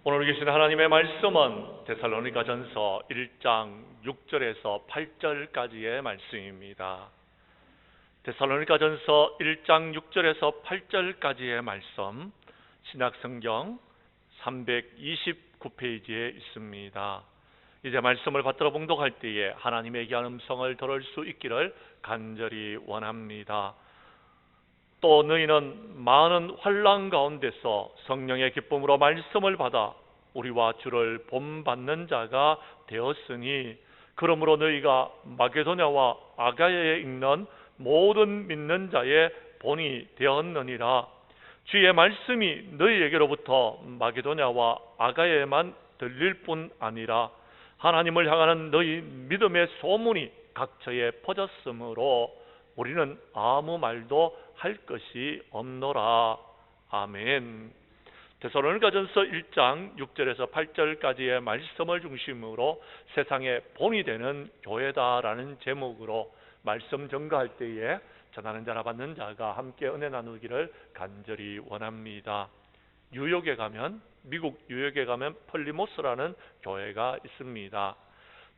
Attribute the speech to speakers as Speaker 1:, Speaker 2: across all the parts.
Speaker 1: 오늘 계신 하나님의 말씀은 데살로니가전서 1장 6절에서 8절까지의 말씀입니다. 데살로니가전서 1장 6절에서 8절까지의 말씀, 신약성경 329페이지에 있습니다. 이제 말씀을 받들어 봉독할 때에 하나님의 귀한 음성을 들을 수 있기를 간절히 원합니다. 또 너희는 많은 환난 가운데서 성령의 기쁨으로 말씀을 받아 우리와 주를 본받는 자가 되었으니, 그러므로 너희가 마게도냐와 아가야에 있는 모든 믿는 자의 본이 되었느니라. 주의 말씀이 너희에게로부터 마게도냐와 아가야에만 들릴 뿐 아니라 하나님을 향하는 너희 믿음의 소문이 각처에 퍼졌으므로 우리는 아무 말도 할 것이 없노라. 아멘. 데살로니가전서 1장 6절에서 8절까지의 말씀을 중심으로 세상의 본이 되는 교회다라는 제목으로 말씀 전가할 때에 전하는 자나 받는 자가 함께 은혜 나누기를 간절히 원합니다. 뉴욕에 가면, 미국 뉴욕에 가면 펄리모스라는 교회가 있습니다.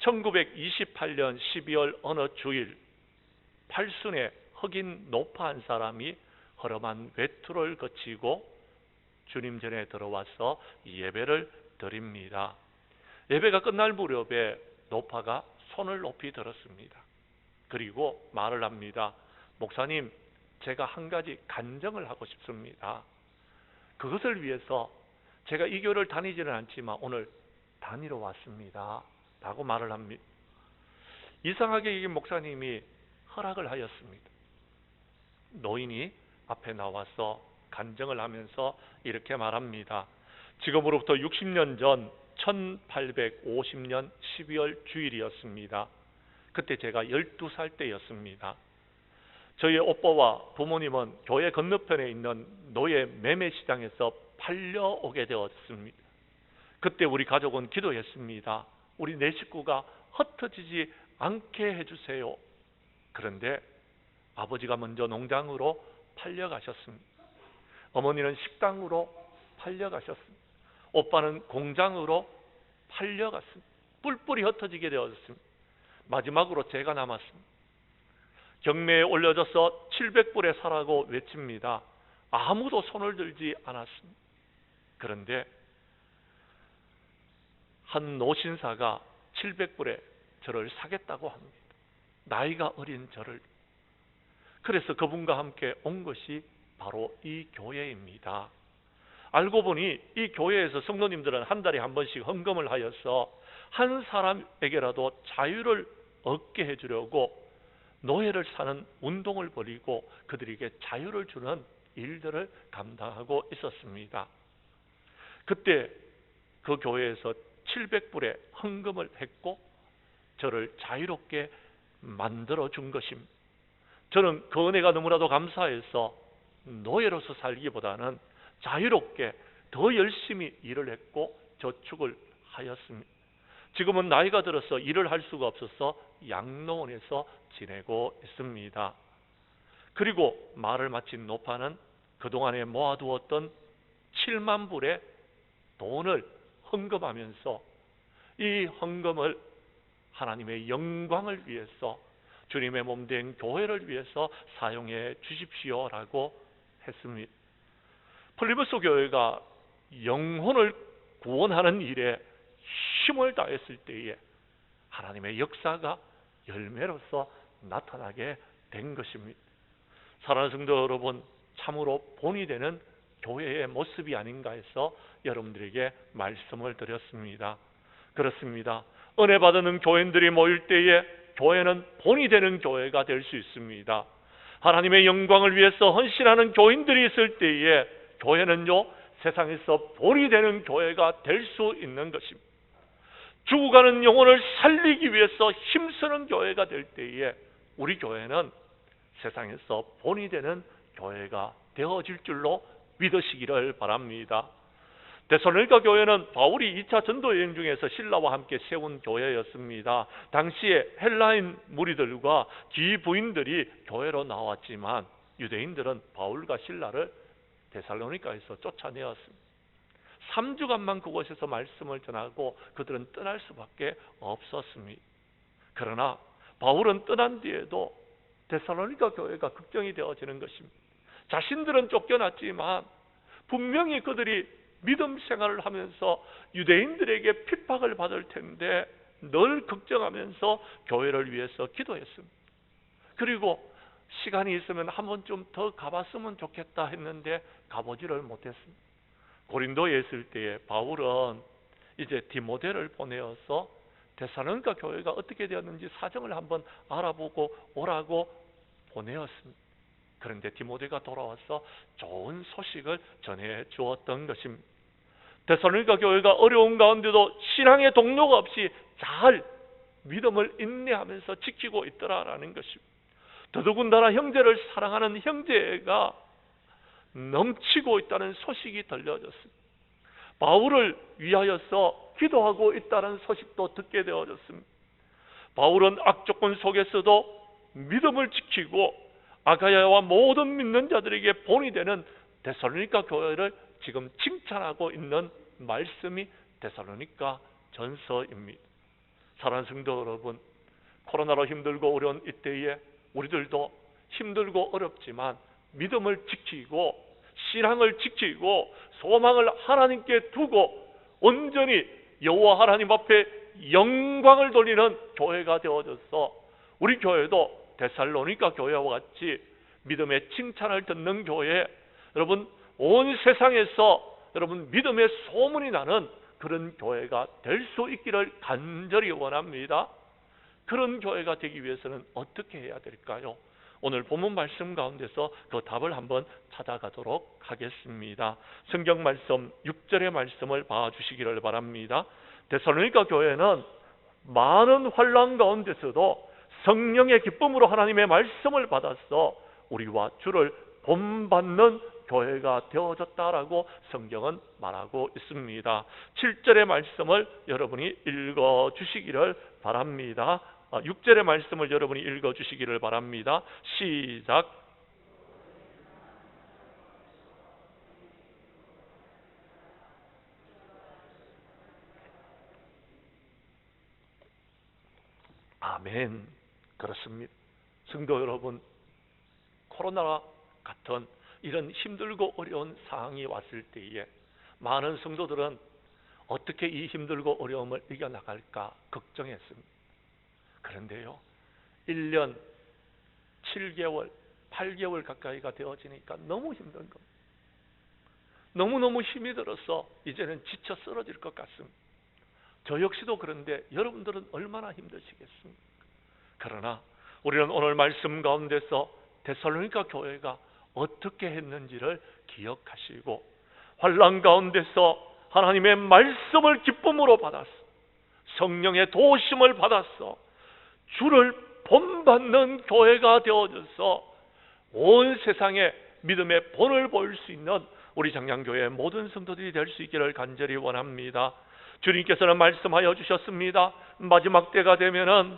Speaker 1: 1928년 12월 어느 주일, 팔순에 흑인 노파 한 사람이 허름한 외투를 거치고 주님 전에 들어와서 예배를 드립니다. 예배가 끝날 무렵에 노파가 손을 높이 들었습니다. 그리고 말을 합니다. 목사님, 제가 한 가지 간증을 하고 싶습니다. 그것을 위해서 제가 이 교회를 다니지는 않지만 오늘 다니러 왔습니다 라고 말을 합니다. 이상하게 이 목사님이 허락을 하였습니다. 노인이 앞에 나와서 간증을 하면서 이렇게 말합니다. 지금으로부터 60년 전 1850년 12월 주일이었습니다. 그때 제가 12살 때였습니다. 저희 오빠와 부모님은 교회 건너편에 있는 노예 매매시장에서 팔려오게 되었습니다. 그때 우리 가족은 기도했습니다. 우리 네 식구가 흩어지지 않게 해주세요. 그런데 아버지가 먼저 농장으로 팔려가셨습니다. 어머니는 식당으로 팔려가셨습니다. 오빠는 공장으로 팔려갔습니다. 뿔뿔이 흩어지게 되었습니다. 마지막으로 제가 남았습니다. 경매에 올려져서 700불에 사라고 외칩니다. 아무도 손을 들지 않았습니다. 그런데 한 노신사가 700불에 저를 사겠다고 합니다. 나이가 어린 저를. 그래서 그분과 함께 온 것이 바로 이 교회입니다. 알고 보니 이 교회에서 성도님들은 한 달에 한 번씩 헌금을 하여서 한 사람에게라도 자유를 얻게 해주려고 노예를 사는 운동을 벌이고 그들에게 자유를 주는 일들을 감당하고 있었습니다. 그때 그 교회에서 700불에 헌금을 했고 저를 자유롭게 만들어 준 것입니다. 저는 그 은혜가 너무나도 감사해서 노예로서 살기보다는 자유롭게 더 열심히 일을 했고 저축을 하였습니다. 지금은 나이가 들어서 일을 할 수가 없어서 양로원에서 지내고 있습니다. 그리고 말을 마친 노파는 그동안에 모아두었던 7만 불의 돈을 헌금하면서 이 헌금을 하나님의 영광을 위해서 주님의 몸된 교회를 위해서 사용해 주십시오라고 했습니다. 플리모스 교회가 영혼을 구원하는 일에 힘을 다했을 때에 하나님의 역사가 열매로서 나타나게 된 것입니다. 사랑하는 성도 여러분, 참으로 본이 되는 교회의 모습이 아닌가 해서 여러분들에게 말씀을 드렸습니다. 그렇습니다. 은혜 받는 교인들이 모일 때에 교회는 본이 되는 교회가 될 수 있습니다. 하나님의 영광을 위해서 헌신하는 교인들이 있을 때에 교회는요, 세상에서 본이 되는 교회가 될 수 있는 것입니다. 죽어가는 영혼을 살리기 위해서 힘쓰는 교회가 될 때에 우리 교회는 세상에서 본이 되는 교회가 되어질 줄로 믿으시기를 바랍니다. 데살로니가 교회는 바울이 2차 전도 여행 중에서 신라와 함께 세운 교회였습니다. 당시에 헬라인 무리들과 기부인들이 교회로 나왔지만 유대인들은 바울과 신라를 데살로니가에서 쫓아내었습니다. 3주간만 그곳에서 말씀을 전하고 그들은 떠날 수밖에 없었습니다. 그러나 바울은 떠난 뒤에도 데살로니가 교회가 걱정이 되어지는 것입니다. 자신들은 쫓겨났지만 분명히 그들이 믿음 생활을 하면서 유대인들에게 핍박을 받을 텐데 늘 걱정하면서 교회를 위해서 기도했습니다. 그리고 시간이 있으면 한 번쯤 더 가봤으면 좋겠다 했는데 가보지를 못했습니다. 고린도에 있을 때에 바울은 이제 디모데를 보내어서 데살로니가 교회가 어떻게 되었는지 사정을 한번 알아보고 오라고 보내었습니다. 그런데 디모데가 돌아와서 좋은 소식을 전해 주었던 것입니다. 데살로니가 교회가 어려운 가운데도 신앙의 동료가 없이 잘 믿음을 인내하면서 지키고 있더라라는 것입니다. 더더군다나 형제를 사랑하는 형제가 넘치고 있다는 소식이 들려졌습니다. 바울을 위하여서 기도하고 있다는 소식도 듣게 되어졌습니다. 바울은 악조건 속에서도 믿음을 지키고 아가야와 모든 믿는 자들에게 본이 되는 데살로니가 교회를 지금 칭찬하고 있는 말씀이 데살로니가 전서입니다. 사랑하는 성도 여러분, 코로나로 힘들고 어려운 이때에 우리들도 힘들고 어렵지만 믿음을 지키고 신앙을 지키고 소망을 하나님께 두고 온전히 여호와 하나님 앞에 영광을 돌리는 교회가 되어져서 우리 교회도 데살로니가 교회와 같이 믿음의 칭찬을 듣는 교회, 여러분 온 세상에서 여러분 믿음의 소문이 나는 그런 교회가 될 수 있기를 간절히 원합니다. 그런 교회가 되기 위해서는 어떻게 해야 될까요? 오늘 본문 말씀 가운데서 그 답을 한번 찾아가도록 하겠습니다. 성경 말씀 6절의 말씀을 봐주시기를 바랍니다. 데살로니가 교회는 많은 환난 가운데서도 성령의 기쁨으로 하나님의 말씀을 받아서 우리와 주를 본받는 교회가 되어졌다라고 성경은 말하고 있습니다. 7절의 말씀을 여러분이 읽어주시기를 바랍니다. 6절의 말씀을 여러분이 읽어주시기를 바랍니다. 시작. 아멘. 그렇습니다. 성도 여러분, 코로나 같은 이런 힘들고 어려운 상황이 왔을 때에 많은 성도들은 어떻게 이 힘들고 어려움을 이겨나갈까 걱정했습니다. 그런데요, 1년 7개월, 8개월 가까이가 되어지니까 너무 힘든 겁니다. 너무너무 힘이 들어서 이제는 지쳐 쓰러질 것 같습니다. 저 역시도 그런데 여러분들은 얼마나 힘드시겠습니까? 그러나 우리는 오늘 말씀 가운데서 데살로니가 교회가 어떻게 했는지를 기억하시고 환난 가운데서 하나님의 말씀을 기쁨으로 받았어, 성령의 도우심을 받았어 주를 본받는 교회가 되어져서 온 세상에 믿음의 본을 보일 수 있는 우리 장량교회의 모든 성도들이 될 수 있기를 간절히 원합니다. 주님께서는 말씀하여 주셨습니다. 마지막 때가 되면은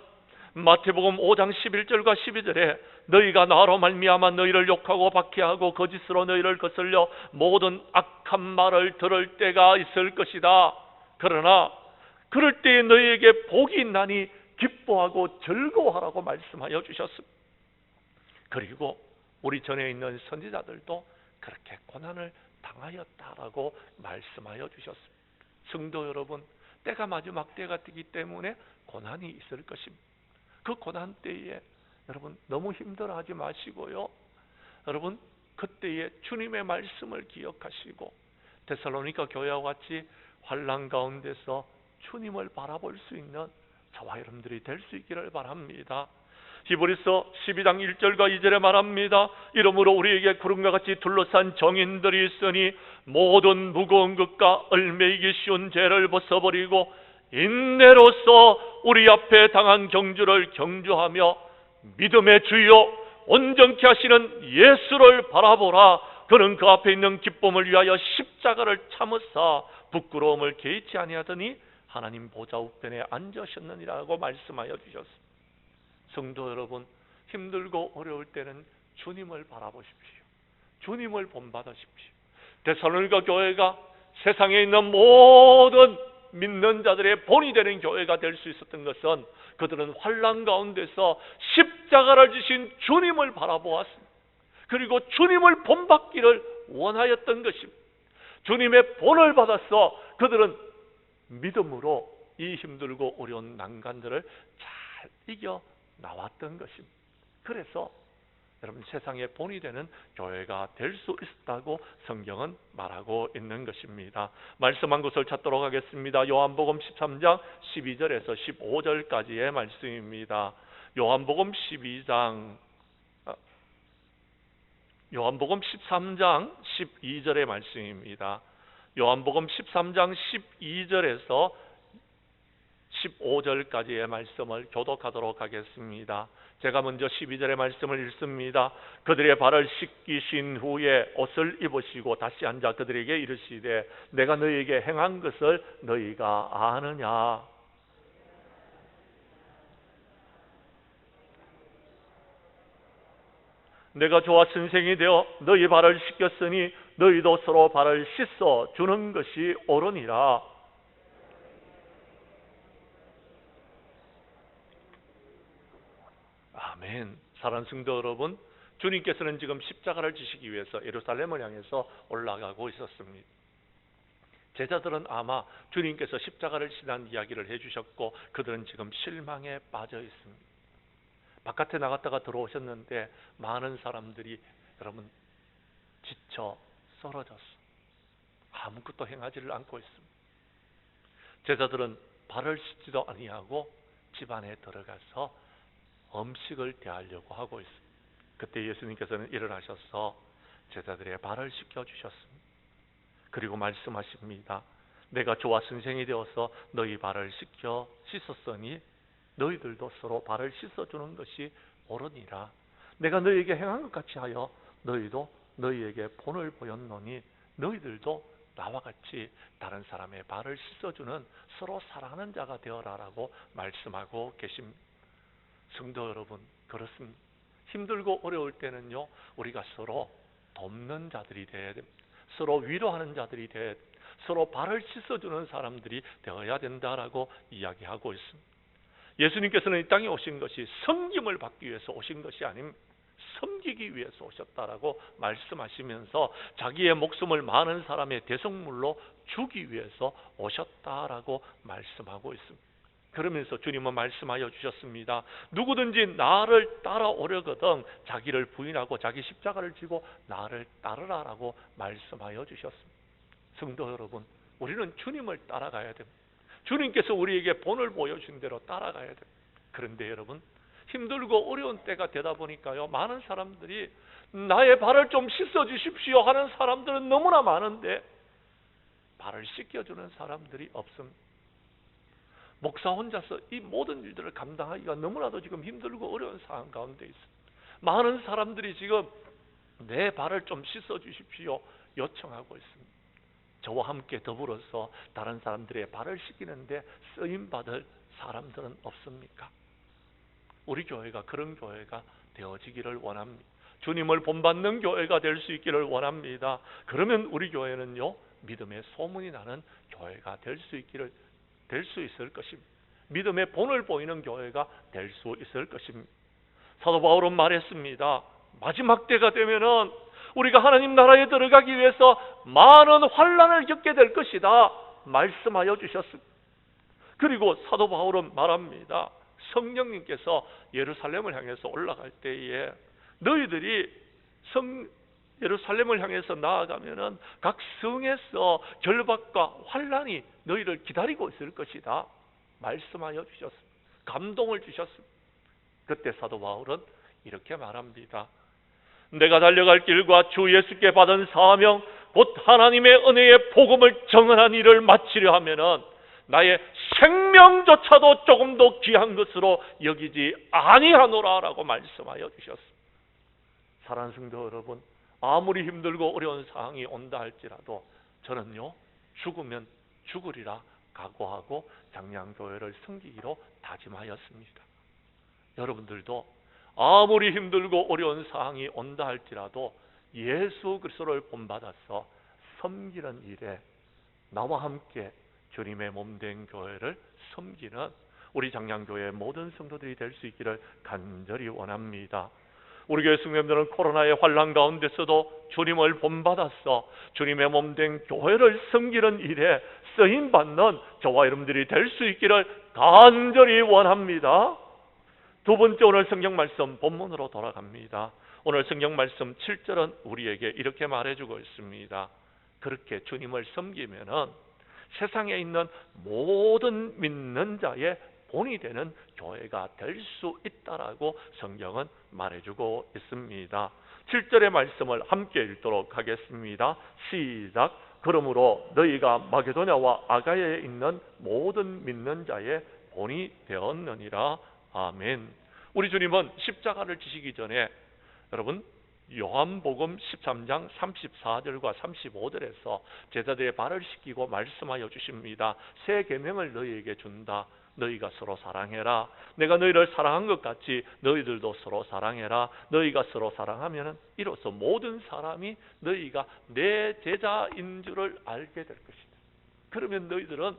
Speaker 1: 마태복음 5장 11절과 12절에 너희가 나로 말미암아 너희를 욕하고 박해하고 거짓으로 너희를 거슬려 모든 악한 말을 들을 때가 있을 것이다. 그러나 그럴 때에 너희에게 복이 있나니 기뻐하고 즐거워하라고 말씀하여 주셨습니다. 그리고 우리 전에 있는 선지자들도 그렇게 고난을 당하였다라고 말씀하여 주셨습니다. 성도 여러분, 때가 마지막 때가 되기 때문에 고난이 있을 것입니다. 그 고난 때에 여러분 너무 힘들어하지 마시고요, 여러분 그때에 주님의 말씀을 기억하시고 데살로니가 교회와 같이 환난 가운데서 주님을 바라볼 수 있는 저와 여러분들이 될 수 있기를 바랍니다. 히브리서 12장 1절과 2절에 말합니다. 이러므로 우리에게 구름과 같이 둘러싼 정인들이 있으니 모든 무거운 것과 얽매이기 쉬운 죄를 벗어버리고 인내로서 우리 앞에 당한 경주를 경주하며 믿음의 주요 온전케 하시는 예수를 바라보라. 그는 그 앞에 있는 기쁨을 위하여 십자가를 참으사 부끄러움을 개의치 아니하더니 하나님 보좌 우편에 앉으셨느니라고 말씀하여 주셨습니다. 성도 여러분, 힘들고 어려울 때는 주님을 바라보십시오. 주님을 본받으십시오. 데살로니가 교회가 세상에 있는 모든 믿는 자들의 본이 되는 교회가 될 수 있었던 것은 그들은 환난 가운데서 십자가를 지신 주님을 바라보았습니다. 그리고 주님을 본받기를 원하였던 것입니다. 주님의 본을 받아서 그들은 믿음으로 이 힘들고 어려운 난관들을 잘 이겨 나왔던 것입니다. 그래서 여러분, 세상의 본이 되는 교회가 될 수 있었다고 성경은 말하고 있는 것입니다. 말씀한 것을 찾도록 하겠습니다. 요한복음 13장 12절에서 15절까지의 말씀입니다. 요한복음 13장 12절의 말씀입니다. 요한복음 13장 12절에서 15절까지의 말씀을 교독하도록 하겠습니다. 제가 먼저 12절의 말씀을 읽습니다. 그들의 발을 씻기신 후에 옷을 입으시고 다시 앉아 그들에게 이르시되 내가 너희에게 행한 것을 너희가 아느냐? 내가 저와 선생이 되어 너희 발을 씻겼으니 너희도 서로 발을 씻어 주는 것이 옳으니라. 아멘. 사랑하는 성도 여러분, 주님께서는 지금 십자가를 지시기 위해서 예루살렘을 향해서 올라가고 있었습니다. 제자들은 아마 주님께서 십자가를 지난 이야기를 해주셨고 그들은 지금 실망에 빠져 있습니다. 바깥에 나갔다가 들어오셨는데 많은 사람들이 여러분 지쳐 쓰러졌어. 아무것도 행하지를 않고 있습니다. 제자들은 발을 씻지도 아니하고 집 안에 들어가서 음식을 대하려고 하고 있습니다. 그때 예수님께서는 일어나셔서 제자들의 발을 씻겨주셨습니다. 그리고 말씀하십니다. 내가 저와 선생이 되어서 너희 발을 씻었으니 너희들도 서로 발을 씻어주는 것이 옳으니라. 내가 너희에게 행한 것 같이 하여 너희도 너희에게 본을 보였노니 너희들도 나와 같이 다른 사람의 발을 씻어주는 서로 사랑하는 자가 되어라라고 말씀하고 계십니다. 성도 여러분, 그렇습니다. 힘들고 어려울 때는요, 우리가 서로 돕는 자들이 되어야 됩니다. 서로 위로하는 자들이 되어야 됩니다. 서로 발을 씻어주는 사람들이 되어야 된다라고 이야기하고 있습니다. 예수님께서는 이 땅에 오신 것이 섬김을 받기 위해서 오신 것이 아닙니다. 섬기기 위해서 오셨다라고 말씀하시면서 자기의 목숨을 많은 사람의 대속물로 주기 위해서 오셨다라고 말씀하고 있습니다. 그러면서 주님은 말씀하여 주셨습니다. 누구든지 나를 따라오려거든 자기를 부인하고 자기 십자가를 지고 나를 따르라라고 말씀하여 주셨습니다. 성도 여러분, 우리는 주님을 따라가야 됩니다. 주님께서 우리에게 본을 보여준 대로 따라가야 됩니다. 그런데 여러분, 힘들고 어려운 때가 되다 보니까요, 많은 사람들이 나의 발을 좀 씻어 주십시오 하는 사람들은 너무나 많은데 발을 씻겨주는 사람들이 없습니다. 목사 혼자서 이 모든 일들을 감당하기가 너무나도 지금 힘들고 어려운 상황 가운데 있습니다. 많은 사람들이 지금 내 발을 좀 씻어 주십시오 요청하고 있습니다. 저와 함께 더불어서 다른 사람들의 발을 씻기는데 쓰임받을 사람들은 없습니까? 우리 교회가 그런 교회가 되어지기를 원합니다. 주님을 본받는 교회가 될 수 있기를 원합니다. 그러면 우리 교회는요, 믿음의 소문이 나는 교회가 될 수 있을 것입니다. 믿음의 본을 보이는 교회가 될 수 있을 것입니다. 사도 바울은 말했습니다. 마지막 때가 되면은 우리가 하나님 나라에 들어가기 위해서 많은 환난을 겪게 될 것이다 말씀하여 주셨습니다. 그리고 사도 바울은 말합니다. 성령님께서 예루살렘을 향해서 올라갈 때에 너희들이 예루살렘을 향해서 나아가면은 각 성에서 결박과 환난이 너희를 기다리고 있을 것이다 말씀하여 주셨습니다. 감동을 주셨습니다. 그때 사도 바울은 이렇게 말합니다. 내가 달려갈 길과 주 예수께 받은 사명 곧 하나님의 은혜의 복음을 정언한 일을 마치려 하면은 나의 생명조차도 조금 더 귀한 것으로 여기지 아니하노라 라고 말씀하여 주셨습니다. 사랑하는 성도 여러분, 아무리 힘들고 어려운 상황이 온다 할지라도 저는요, 죽으면 죽으리라 각오하고 장량교회를 섬기기로 다짐하였습니다. 여러분들도 아무리 힘들고 어려운 상황이 온다 할지라도 예수 그리스도를 본받아서 섬기는 일에 나와 함께 주님의 몸된 교회를 섬기는 우리 장량교회 모든 성도들이 될 수 있기를 간절히 원합니다. 우리 교회 성도님들은 코로나의 환난 가운데서도 주님을 본받아서 주님의 몸된 교회를 섬기는 일에 쓰임받는 저와 여러분들이 될 수 있기를 간절히 원합니다. 두 번째, 오늘 성경 말씀 본문으로 돌아갑니다. 오늘 성경 말씀 7절은 우리에게 이렇게 말해주고 있습니다. 그렇게 주님을 섬기면은 세상에 있는 모든 믿는 자의 본이 되는 교회가 될 수 있다라고 성경은 말해주고 있습니다. 7절의 말씀을 함께 읽도록 하겠습니다. 시작. 그러므로 너희가 마게도냐와 아가야에 있는 모든 믿는 자의 본이 되었느니라. 아멘. 우리 주님은 십자가를 지시기 전에 여러분 요한복음 13장 34절과 35절에서 제자들의 발을 씻기고 말씀하여 주십니다. 새 계명을 너희에게 준다. 너희가 서로 사랑해라. 내가 너희를 사랑한 것 같이 너희들도 서로 사랑해라. 너희가 서로 사랑하면 이로써 모든 사람이 너희가 내 제자인 줄을 알게 될 것이다. 그러면 너희들은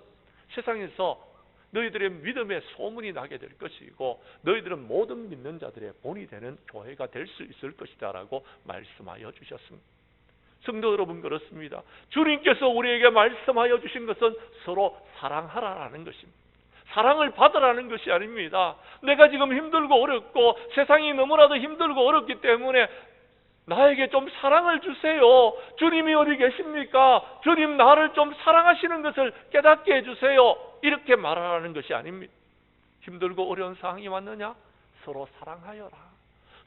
Speaker 1: 세상에서 너희들의 믿음의 소문이 나게 될 것이고 너희들은 모든 믿는 자들의 본이 되는 교회가 될 수 있을 것이다 라고 말씀하여 주셨습니다. 성도 여러분, 그렇습니다. 주님께서 우리에게 말씀하여 주신 것은 서로 사랑하라라는 것입니다. 사랑을 받으라는 것이 아닙니다. 내가 지금 힘들고 어렵고 세상이 너무나도 힘들고 어렵기 때문에 나에게 좀 사랑을 주세요. 주님이 어디 계십니까? 주님 나를 좀 사랑하시는 것을 깨닫게 해주세요. 이렇게 말하라는 것이 아닙니다. 힘들고 어려운 상황이 왔느냐? 서로 사랑하여라.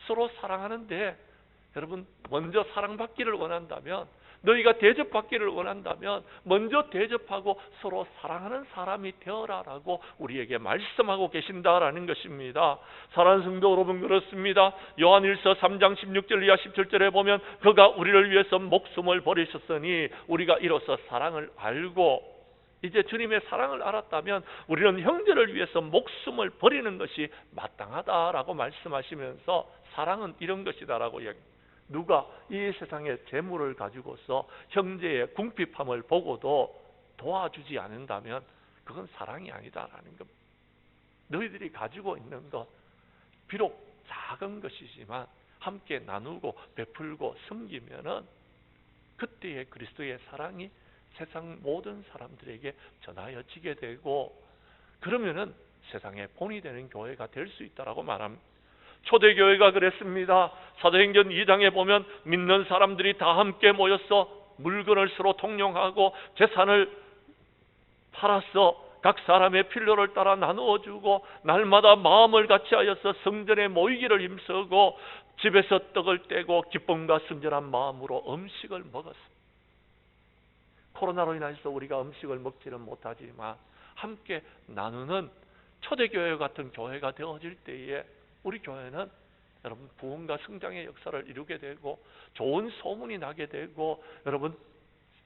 Speaker 1: 서로 사랑하는데 여러분, 먼저 사랑받기를 원한다면, 너희가 대접받기를 원한다면 먼저 대접하고 서로 사랑하는 사람이 되어라라고 우리에게 말씀하고 계신다라는 것입니다. 사랑하는 성도 여러분, 그렇습니다. 요한일서 3장 16절 이하 17절에 보면 그가 우리를 위해서 목숨을 버리셨으니 우리가 이로써 사랑을 알고, 이제 주님의 사랑을 알았다면 우리는 형제를 위해서 목숨을 버리는 것이 마땅하다라고 말씀하시면서 사랑은 이런 것이다라고 이야기합니다. 누가 이 세상의 재물을 가지고서 형제의 궁핍함을 보고도 도와주지 않는다면 그건 사랑이 아니다라는 겁니다. 너희들이 가지고 있는 것, 비록 작은 것이지만 함께 나누고 베풀고 섬기면은 그때의 그리스도의 사랑이 세상 모든 사람들에게 전하여지게 되고, 그러면은 세상의 본이 되는 교회가 될 수 있다라고 말합니다. 초대교회가 그랬습니다. 사도행전 2장에 보면 믿는 사람들이 다 함께 모여서 물건을 서로 통용하고 재산을 팔아서 각 사람의 필요를 따라 나누어 주고 날마다 마음을 같이하여서 성전에 모이기를 힘쓰고 집에서 떡을 떼고 기쁨과 순전한 마음으로 음식을 먹었습니다. 코로나로 인해서 우리가 음식을 먹지는 못하지만 함께 나누는 초대교회 같은 교회가 되어질 때에 우리 교회는 여러분 부흥과 성장의 역사를 이루게 되고 좋은 소문이 나게 되고 여러분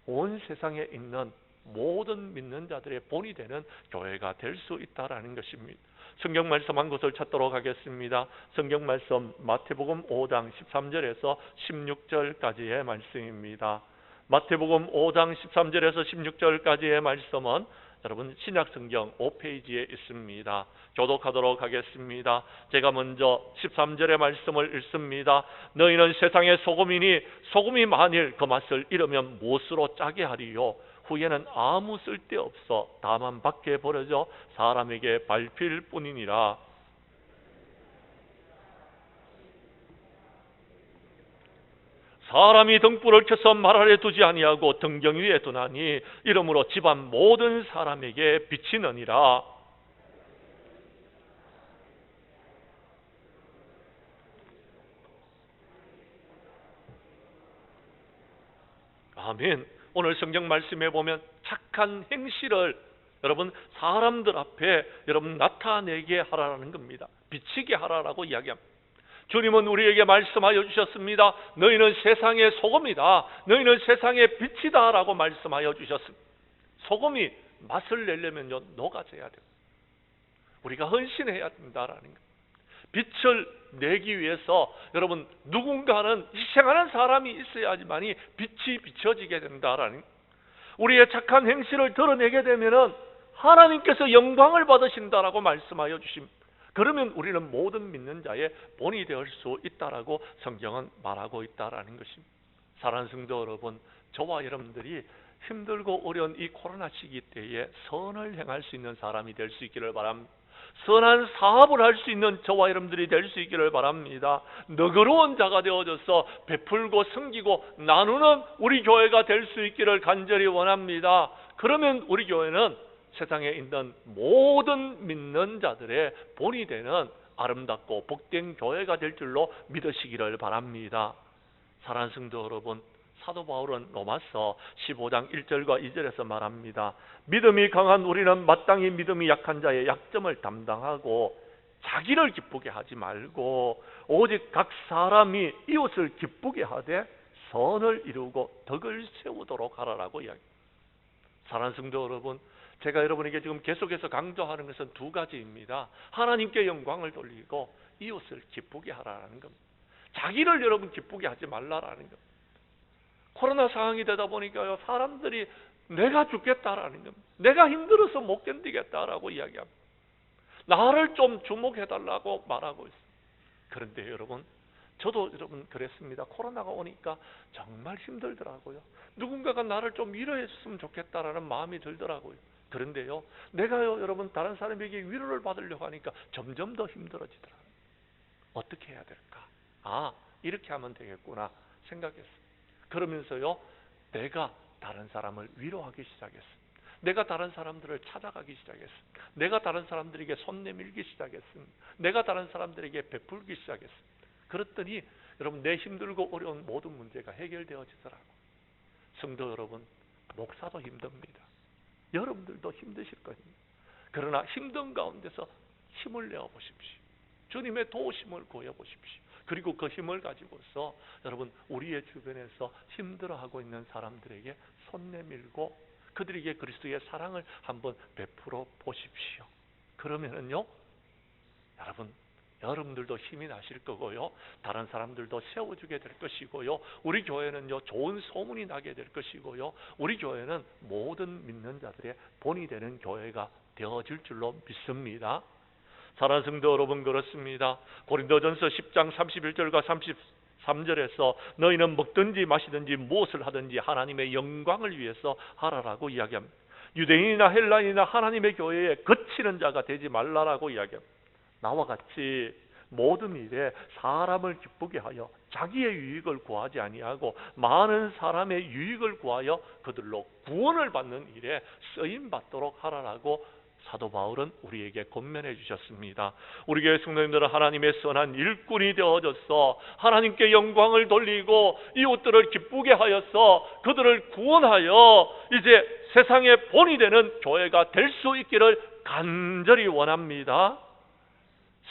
Speaker 1: 온 세상에 있는 모든 믿는 자들의 본이 되는 교회가 될 수 있다라는 것입니다. 성경 말씀 한 곳을 찾도록 하겠습니다. 성경 말씀 마태복음 5장 13절에서 16절까지의 말씀입니다. 마태복음 5장 13절에서 16절까지의 말씀은 여러분 신약성경 5페이지에 있습니다. 교독하도록 하겠습니다. 제가 먼저 13절의 말씀을 읽습니다. 너희는 세상의 소금이니 소금이 만일 그 맛을 잃으면 무엇으로 짜게 하리요? 후에는 아무 쓸데없어 다만 밖에 버려져 사람에게 밟힐 뿐이니라. 사람이 등불을 켜서 말 아래 두지 아니하고 등경 위에 두나니 이러므로 집안 모든 사람에게 비치느니라. 아멘. 오늘 성경 말씀에 보면 착한 행실을 여러분 사람들 앞에 여러분 나타내게 하라는 겁니다. 비치게 하라라고 이야기합니다. 주님은 우리에게 말씀하여 주셨습니다. 너희는 세상의 소금이다. 너희는 세상의 빛이다 라고 말씀하여 주셨습니다. 소금이 맛을 내려면요 녹아져야 돼요. 우리가 헌신해야 된다라는 것. 빛을 내기 위해서 여러분 누군가는 희생하는 사람이 있어야지만이 빛이 비춰지게 된다라는 것. 우리의 착한 행실을 드러내게 되면은 하나님께서 영광을 받으신다라고 말씀하여 주심. 그러면 우리는 모든 믿는 자의 본이 될 수 있다라고 성경은 말하고 있다라는 것입니다. 사랑하는 성도 여러분, 저와 여러분들이 힘들고 어려운 이 코로나 시기 때에 선을 행할 수 있는 사람이 될 수 있기를 바랍니다. 선한 사업을 할 수 있는 저와 여러분들이 될 수 있기를 바랍니다. 너그러운 자가 되어져서 베풀고 섬기고 나누는 우리 교회가 될 수 있기를 간절히 원합니다. 그러면 우리 교회는 세상에 있는 모든 믿는 자들의 본이 되는 아름답고 복된 교회가 될 줄로 믿으시기를 바랍니다. 사랑하는 성도 여러분, 사도 바울은 로마서 15장 1절과 2절에서 말합니다. 믿음이 강한 우리는 마땅히 믿음이 약한 자의 약점을 담당하고 자기를 기쁘게 하지 말고 오직 각 사람이 이웃을 기쁘게 하되 선을 이루고 덕을 세우도록 하라라고 이야기합니다. 사랑하는 성도 여러분, 제가 여러분에게 지금 계속해서 강조하는 것은 두 가지입니다. 하나님께 영광을 돌리고 이웃을 기쁘게 하라는 겁니다. 자기를 여러분 기쁘게 하지 말라라는 겁니다. 코로나 상황이 되다 보니까요, 사람들이 내가 죽겠다라는 겁니다. 내가 힘들어서 못 견디겠다라고 이야기합니다. 나를 좀 주목해달라고 말하고 있습니다. 그런데 여러분, 저도 여러분 그랬습니다. 코로나가 오니까 정말 힘들더라고요. 누군가가 나를 좀 위로했으면 좋겠다라는 마음이 들더라고요. 그런데요, 내가요 여러분 다른 사람에게 위로를 받으려고 하니까 점점 더 힘들어지더라고요. 어떻게 해야 될까? 이렇게 하면 되겠구나 생각했어요. 그러면서요, 내가 다른 사람을 위로하기 시작했습니다. 내가 다른 사람들을 찾아가기 시작했습니다. 내가 다른 사람들에게 손 내밀기 시작했습니다. 내가 다른 사람들에게 베풀기 시작했습니다. 그랬더니 여러분, 내 힘들고 어려운 모든 문제가 해결되어지더라고요. 성도 여러분, 목사도 힘듭니다. 여러분들도 힘드실 겁니다. 그러나 힘든 가운데서 힘을 내어 보십시오. 주님의 도우심을 구해 보십시오. 그리고 그 힘을 가지고서 여러분, 우리의 주변에서 힘들어하고 있는 사람들에게 손 내밀고 그들에게 그리스도의 사랑을 한번 베풀어 보십시오. 그러면은요, 여러분들도 힘이 나실 거고요, 다른 사람들도 세워주게 될 것이고요, 우리 교회는요 좋은 소문이 나게 될 것이고요, 우리 교회는 모든 믿는 자들의 본이 되는 교회가 되어질 줄로 믿습니다. 사랑하는 성도 여러분, 그렇습니다. 고린도전서 10장 31절과 33절에서 너희는 먹든지 마시든지 무엇을 하든지 하나님의 영광을 위해서 하라라고 이야기합니다. 유대인이나 헬라인이나 하나님의 교회에 거치는 자가 되지 말라라고 이야기합니다. 나와 같이 모든 일에 사람을 기쁘게 하여 자기의 유익을 구하지 아니하고 많은 사람의 유익을 구하여 그들로 구원을 받는 일에 쓰임 받도록 하라라고 사도 바울은 우리에게 권면해 주셨습니다. 우리 교회 성도님들은 하나님의 선한 일꾼이 되어져서 하나님께 영광을 돌리고 이웃들을 기쁘게 하여서 그들을 구원하여 이제 세상의 본이 되는 교회가 될 수 있기를 간절히 원합니다.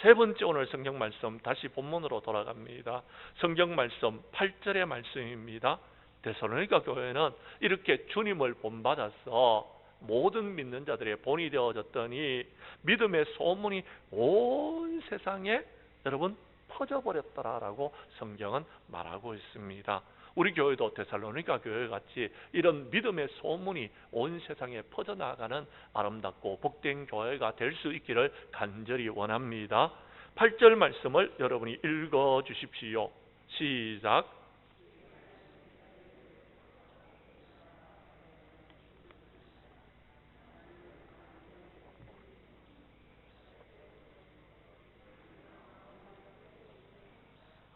Speaker 1: 세 번째, 오늘 성경 말씀 다시 본문으로 돌아갑니다. 성경 말씀 8절의 말씀입니다. 데살로니가 교회는 이렇게 주님을 본받아서 모든 믿는 자들의 본이 되어졌더니 믿음의 소문이 온 세상에 여러분 퍼져버렸더라라고 성경은 말하고 있습니다. 우리 교회도 데살로니가 교회 같이 이런 믿음의 소문이 온 세상에 퍼져나가는 아름답고 복된 교회가 될 수 있기를 간절히 원합니다. 8절 말씀을 여러분이 읽어 주십시오. 시작.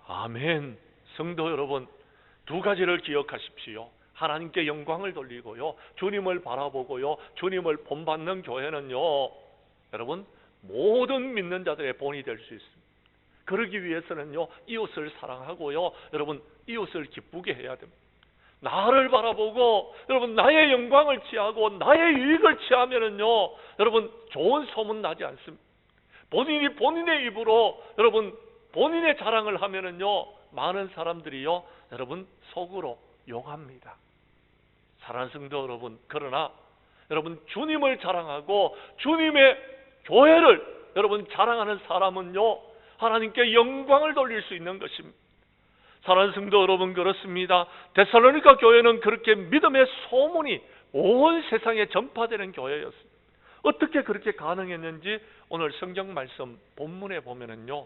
Speaker 1: 아멘. 성도 여러분, 두 가지를 기억하십시오. 하나님께 영광을 돌리고요, 주님을 바라보고요, 주님을 본받는 교회는요, 여러분 모든 믿는 자들의 본이 될 수 있습니다. 그러기 위해서는요, 이웃을 사랑하고요, 여러분 이웃을 기쁘게 해야 됩니다. 나를 바라보고 여러분 나의 영광을 취하고 나의 유익을 취하면은요, 여러분 좋은 소문 나지 않습니다. 본인의 입으로 여러분 본인의 자랑을 하면은요, 많은 사람들이요 여러분 속으로 욕합니다. 사랑하는 성도 여러분, 그러나 여러분 주님을 자랑하고 주님의 교회를 여러분 자랑하는 사람은요, 하나님께 영광을 돌릴 수 있는 것입니다. 사랑하는 성도 여러분, 그렇습니다. 데살로니가 교회는 그렇게 믿음의 소문이 온 세상에 전파되는 교회였습니다. 어떻게 그렇게 가능했는지 오늘 성경 말씀 본문에 보면은요,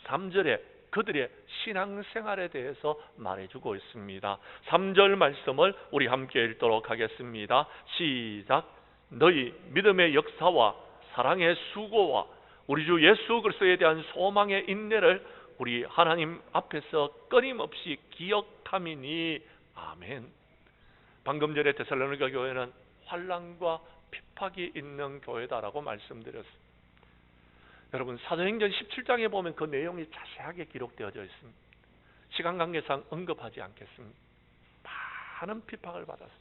Speaker 1: 3절에 그들의 신앙생활에 대해서 말해주고 있습니다. 3절 말씀을 우리 함께 읽도록 하겠습니다. 시작. 너희 믿음의 역사와 사랑의 수고와 우리 주 예수 그리스도에 대한 소망의 인내를 우리 하나님 앞에서 끊임없이 기억함이니. 아멘. 방금 전에 데살로니가 교회는 환난과 핍박이 있는 교회다라고 말씀드렸습니다. 여러분, 사도행전 17장에 보면 그 내용이 자세하게 기록되어져 있습니다. 시간 관계상 언급하지 않겠습니다. 많은 핍박을 받았습니다.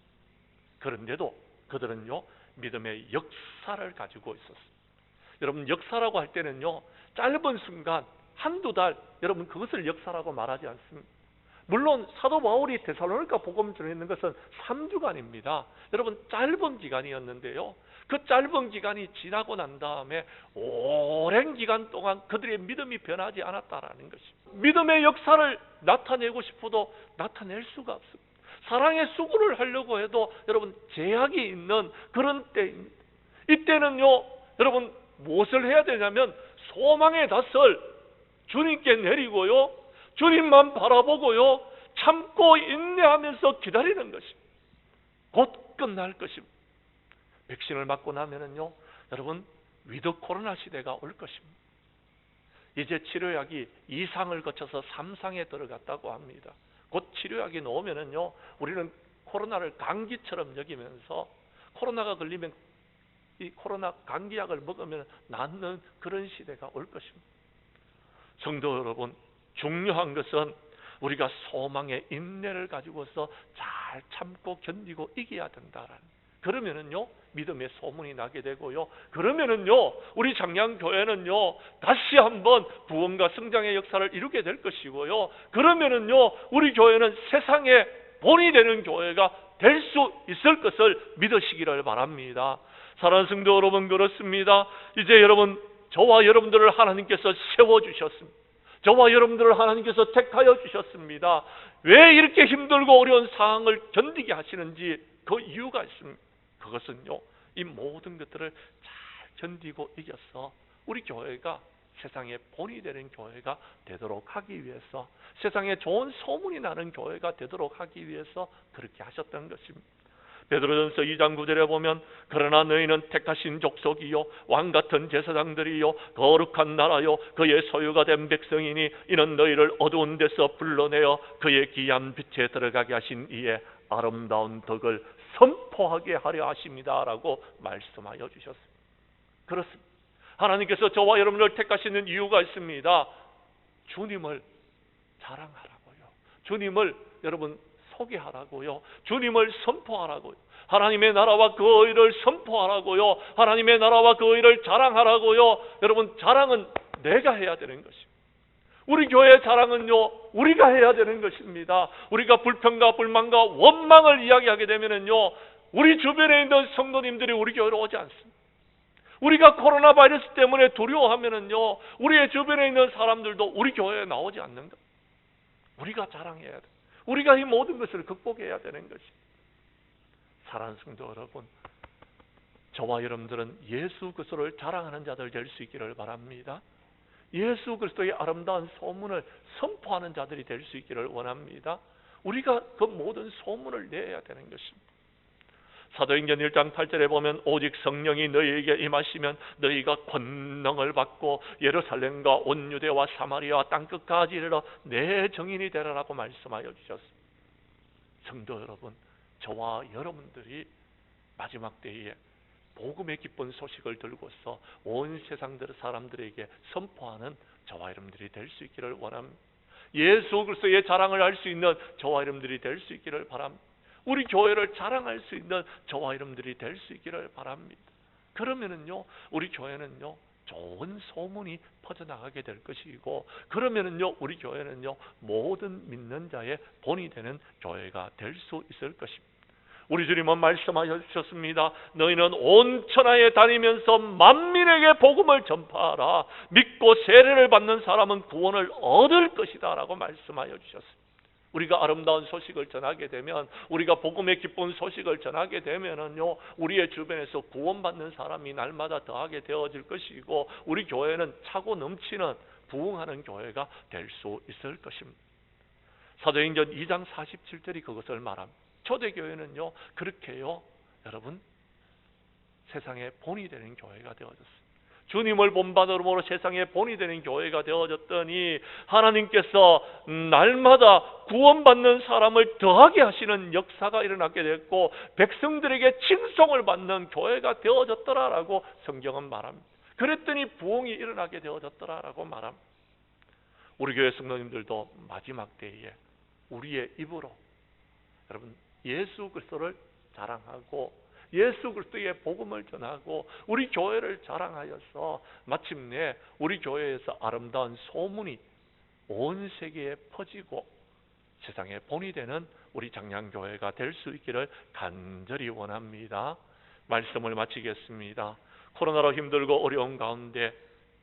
Speaker 1: 그런데도 그들은요, 믿음의 역사를 가지고 있었습니다. 여러분, 역사라고 할 때는요, 짧은 순간 한두 달, 여러분 그것을 역사라고 말하지 않습니다. 물론 사도 바울이 데살로니가 복음을 전했는 것은 3주간입니다. 여러분, 짧은 기간이었는데요, 그 짧은 기간이 지나고 난 다음에 오랜 기간 동안 그들의 믿음이 변하지 않았다라는 것입니다. 믿음의 역사를 나타내고 싶어도 나타낼 수가 없습니다. 사랑의 수고를 하려고 해도 여러분 제약이 있는 그런 때입니다. 이때는요, 여러분 무엇을 해야 되냐면 소망의 닷을 주님께 내리고요, 주님만 바라보고요, 참고 인내하면서 기다리는 것입니다. 곧 끝날 것입니다. 백신을 맞고 나면은요, 여러분 위드 코로나 시대가 올 것입니다. 이제 치료약이 2상을 거쳐서 3상에 들어갔다고 합니다. 곧 치료약이 나오면은요, 우리는 코로나를 감기처럼 여기면서 코로나가 걸리면 이 코로나 감기약을 먹으면 낫는 그런 시대가 올 것입니다. 성도 여러분, 중요한 것은 우리가 소망의 인내를 가지고서 잘 참고 견디고 이겨야 된다라는, 그러면은요 믿음의 소문이 나게 되고요, 그러면은요 우리 장량교회는요 다시 한번 구원과 성장의 역사를 이루게 될 것이고요, 그러면은요 우리 교회는 세상에 본이 되는 교회가 될 수 있을 것을 믿으시기를 바랍니다. 사랑하는 성도 여러분, 그렇습니다. 이제 여러분, 저와 여러분들을 하나님께서 세워주셨습니다. 저와 여러분들을 하나님께서 택하여 주셨습니다. 왜 이렇게 힘들고 어려운 상황을 견디게 하시는지 그 이유가 있습니다. 그것은요, 이 모든 것들을 잘 견디고 이겨서 우리 교회가 세상에 본이 되는 교회가 되도록 하기 위해서, 세상에 좋은 소문이 나는 교회가 되도록 하기 위해서 그렇게 하셨던 것입니다. 베드로전서 2장 9절에 보면 그러나 너희는 택하신 족속이요 왕같은 제사장들이요 거룩한 나라요 그의 소유가 된 백성이니 이는 너희를 어두운 데서 불러내어 그의 귀한 빛에 들어가게 하신 이의 아름다운 덕을 선포하게 하려 하십니다 라고 말씀하여 주셨습니다. 그렇습니다. 하나님께서 저와 여러분을 택하시는 이유가 있습니다. 주님을 자랑하라고요, 주님을 여러분 소개하라고요, 주님을 선포하라고요, 하나님의 나라와 그 의를 선포하라고요, 하나님의 나라와 그 의를 자랑하라고요. 여러분, 자랑은 내가 해야 되는 것입니다. 우리 교회의 자랑은요 우리가 해야 되는 것입니다. 우리가 불평과 불만과 원망을 이야기하게 되면은요 우리 주변에 있는 성도님들이 우리 교회로 오지 않습니다. 우리가 코로나 바이러스 때문에 두려워하면은요 우리의 주변에 있는 사람들도 우리 교회에 나오지 않는 것. 우리가 자랑해야 돼. 우리가 이 모든 것을 극복해야 되는 것입니다. 사랑하는 성도 여러분, 저와 여러분들은 예수 그리스도를 자랑하는 자들 될 수 있기를 바랍니다. 예수 그리스도의 아름다운 소문을 선포하는 자들이 될 수 있기를 원합니다. 우리가 그 모든 소문을 내야 되는 것입니다. 사도행전 1장 8절에 보면 오직 성령이 너희에게 임하시면 너희가 권능을 받고 예루살렘과 온 유대와 사마리아 땅끝까지 이르러 내 증인이 되라라고 말씀하여 주셨습니다. 성도 여러분, 저와 여러분들이 마지막 때에 복음의 기쁜 소식을 들고서 온 세상 사람들에게 선포하는 저와 여러분들이 될 수 있기를 원합니다. 예수 그리스도의 자랑을 할 수 있는 저와 여러분들이 될 수 있기를 바랍니다. 우리 교회를 자랑할 수 있는 저와 여러분들이 될 수 있기를 바랍니다. 그러면은요 우리 교회는요 좋은 소문이 퍼져나가게 될 것이고, 그러면은요 우리 교회는요 모든 믿는 자의 본이 되는 교회가 될 수 있을 것입니다. 우리 주님은 말씀하셨습니다. 너희는 온 천하에 다니면서 만민에게 복음을 전파하라. 믿고 세례를 받는 사람은 구원을 얻을 것이다 라고 말씀하여 주셨습니다. 우리가 아름다운 소식을 전하게 되면, 우리가 복음의 기쁜 소식을 전하게 되면은요, 우리의 주변에서 구원받는 사람이 날마다 더하게 되어질 것이고, 우리 교회는 차고 넘치는 부흥하는 교회가 될 수 있을 것입니다. 사도행전 2장 47절이 그것을 말합니다. 초대교회는요, 그렇게요, 여러분, 세상의 본이 되는 교회가 되어졌습니다. 주님을 본받음으로 세상에 본이 되는 교회가 되어졌더니 하나님께서 날마다 구원받는 사람을 더하게 하시는 역사가 일어나게 됐고, 백성들에게 칭송을 받는 교회가 되어졌더라라고 성경은 말합니다. 그랬더니 부흥이 일어나게 되어졌더라라고 말합니다. 우리 교회 성도님들도 마지막 때에 우리의 입으로 여러분 예수 그리스도를 자랑하고 예수 그리스도의 복음을 전하고 우리 교회를 자랑하여서 마침내 우리 교회에서 아름다운 소문이 온 세계에 퍼지고 세상의 본이 되는 우리 장량교회가 될 수 있기를 간절히 원합니다. 말씀을 마치겠습니다. 코로나로 힘들고 어려운 가운데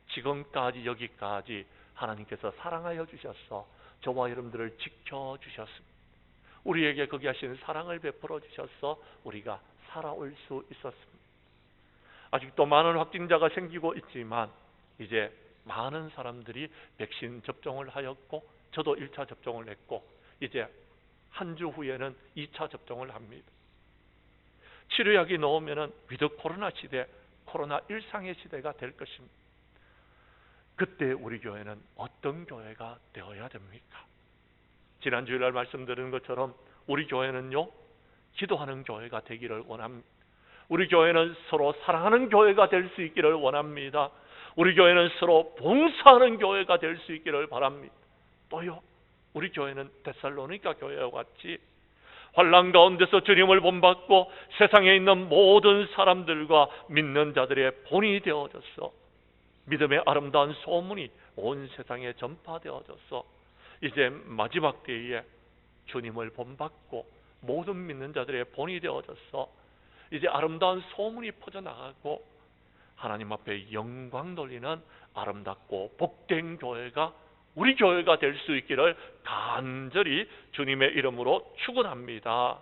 Speaker 1: 지금까지 여기까지 하나님께서 사랑하여 주셔서 저와 여러분들을 지켜주셨습니다. 우리에게 거기 하시는 사랑을 베풀어 주셔서 우리가 살아올 수 있었습니다. 아직도 많은 확진자가 생기고 있지만 이제 많은 사람들이 백신 접종을 하였고, 저도 1차 접종을 했고 이제 한 주 후에는 2차 접종을 합니다. 치료약이 나오면은 위드 코로나 시대, 코로나 일상의 시대가 될 것입니다. 그때 우리 교회는 어떤 교회가 되어야 됩니까? 지난 주일날 말씀드린 것처럼 우리 교회는요, 기도하는 교회가 되기를 원합니다. 우리 교회는 서로 사랑하는 교회가 될 수 있기를 원합니다. 우리 교회는 서로 봉사하는 교회가 될 수 있기를 바랍니다. 또요, 우리 교회는 데살로니가 교회와 같이 환난 가운데서 주님을 본받고 세상에 있는 모든 사람들과 믿는 자들의 본이 되어져서 믿음의 아름다운 소문이 온 세상에 전파되어져서 이제 마지막 때에 주님을 본받고 모든 믿는 자들의 본이 되어져서 이제 아름다운 소문이 퍼져나가고 하나님 앞에 영광 돌리는 아름답고 복된 교회가 우리 교회가 될 수 있기를 간절히 주님의 이름으로 축원합니다.